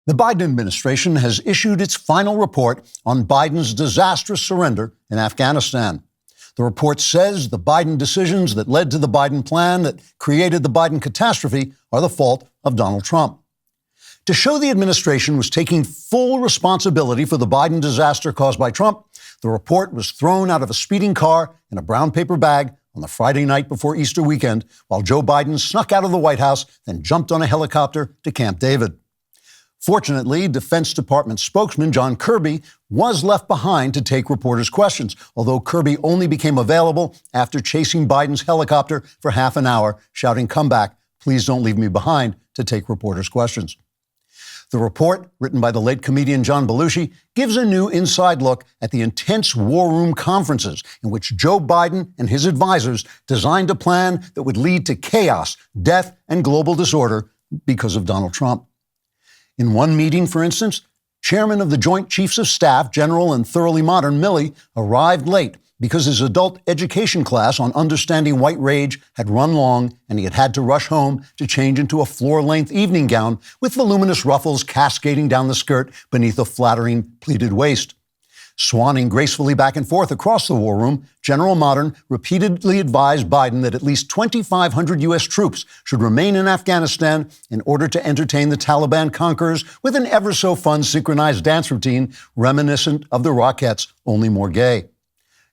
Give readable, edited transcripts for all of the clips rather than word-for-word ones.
The Biden administration has issued its final report on Biden's disastrous surrender in Afghanistan. The report says the Biden decisions that led to the Biden plan that created the Biden catastrophe are the fault of Donald Trump. To show the administration was taking full responsibility for the Biden disaster caused by Trump, the report was thrown out of a speeding car in a brown paper bag on the Friday night before Easter weekend while Joe Biden snuck out of the White House, then jumped on a helicopter to Camp David. Fortunately, Defense Department spokesman John Kirby was left behind to take reporters' questions, although Kirby only became available after chasing Biden's helicopter for half an hour, shouting, "Come back, please don't leave me behind," to take reporters' questions. The report, written by the late comedian John Belushi, gives a new inside look at the intense war room conferences in which Joe Biden and his advisors designed a plan that would lead to chaos, death, and global disorder because of Donald Trump. In one meeting, for instance, Chairman of the Joint Chiefs of Staff, General and thoroughly modern Milley, arrived late because his adult education class on understanding white rage had run long and he had had to rush home to change into a floor-length evening gown with voluminous ruffles cascading down the skirt beneath a flattering pleated waist. Swanning gracefully back and forth across the war room, General Modern repeatedly advised Biden that at least 2,500 U.S. troops should remain in Afghanistan in order to entertain the Taliban conquerors with an ever-so-fun synchronized dance routine reminiscent of the Rockettes, only more gay.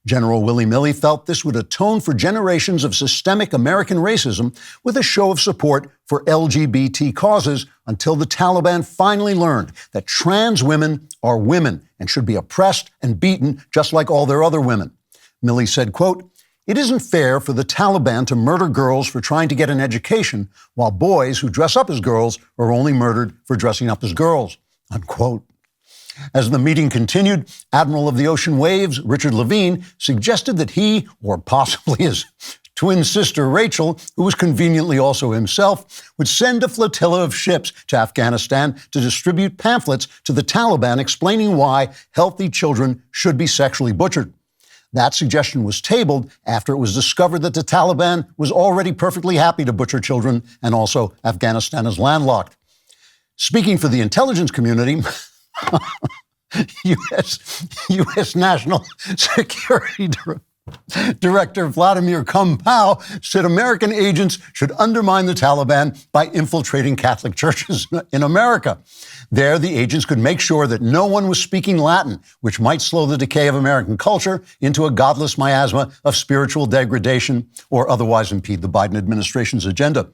General Willie Milley felt this would atone for generations of systemic American racism with a show of support for LGBT causes until the Taliban finally learned that trans women are women and should be oppressed and beaten just like all their other women. Milley said, quote, "It isn't fair for the Taliban to murder girls for trying to get an education while boys who dress up as girls are only murdered for dressing up as girls," unquote. As the meeting continued, Admiral of the Ocean Waves, Richard Levine, suggested that he, or possibly his twin sister Rachel, who was conveniently also himself, would send a flotilla of ships to Afghanistan to distribute pamphlets to the Taliban explaining why healthy children should be sexually butchered. That suggestion was tabled after it was discovered that the Taliban was already perfectly happy to butcher children, and also Afghanistan is landlocked. Speaking for the intelligence community, U.S. National Security Director Vladimir Kumpao said American agents should undermine the Taliban by infiltrating Catholic churches in America. There, the agents could make sure that no one was speaking Latin, which might slow the decay of American culture into a godless miasma of spiritual degradation or otherwise impede the Biden administration's agenda.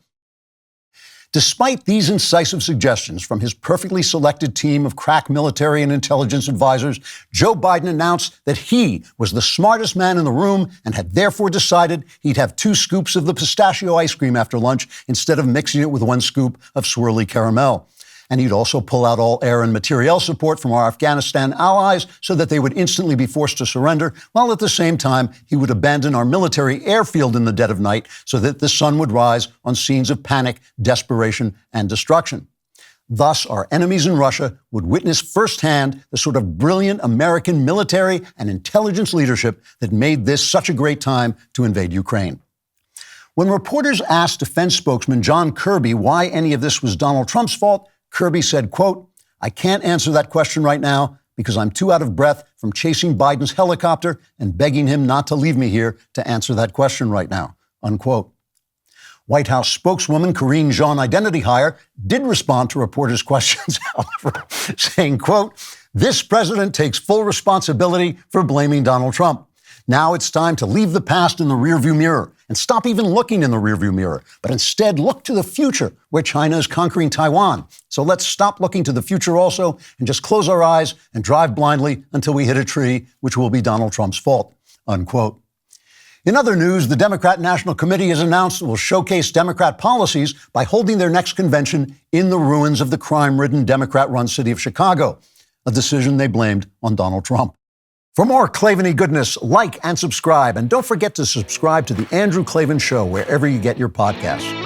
Despite these incisive suggestions from his perfectly selected team of crack military and intelligence advisors, Joe Biden announced that he was the smartest man in the room and had therefore decided he'd have 2 scoops of the pistachio ice cream after lunch instead of mixing it with 1 scoop of swirly caramel. And he'd also pull out all air and materiel support from our Afghanistan allies so that they would instantly be forced to surrender, while at the same time he would abandon our military airfield in the dead of night so that the sun would rise on scenes of panic, desperation, and destruction. Thus, our enemies in Russia would witness firsthand the sort of brilliant American military and intelligence leadership that made this such a great time to invade Ukraine. When reporters asked defense spokesman John Kirby why any of this was Donald Trump's fault, Kirby said, quote, "I can't answer that question right now because I'm too out of breath from chasing Biden's helicopter and begging him not to leave me here to answer that question right now," unquote. White House spokeswoman Karine Jean-Identity Hire did respond to reporters' questions, however, saying, quote, "This president takes full responsibility for blaming Donald Trump. Now it's time to leave the past in the rearview mirror and stop even looking in the rearview mirror, but instead look to the future where China is conquering Taiwan. So let's stop looking to the future also and just close our eyes and drive blindly until we hit a tree, which will be Donald Trump's fault," unquote. In other news, the Democrat National Committee has announced it will showcase Democrat policies by holding their next convention in the ruins of the crime-ridden Democrat-run city of Chicago, a decision they blamed on Donald Trump. For more Klavan-y goodness, like and subscribe. And don't forget to subscribe to The Andrew Klavan Show wherever you get your podcasts.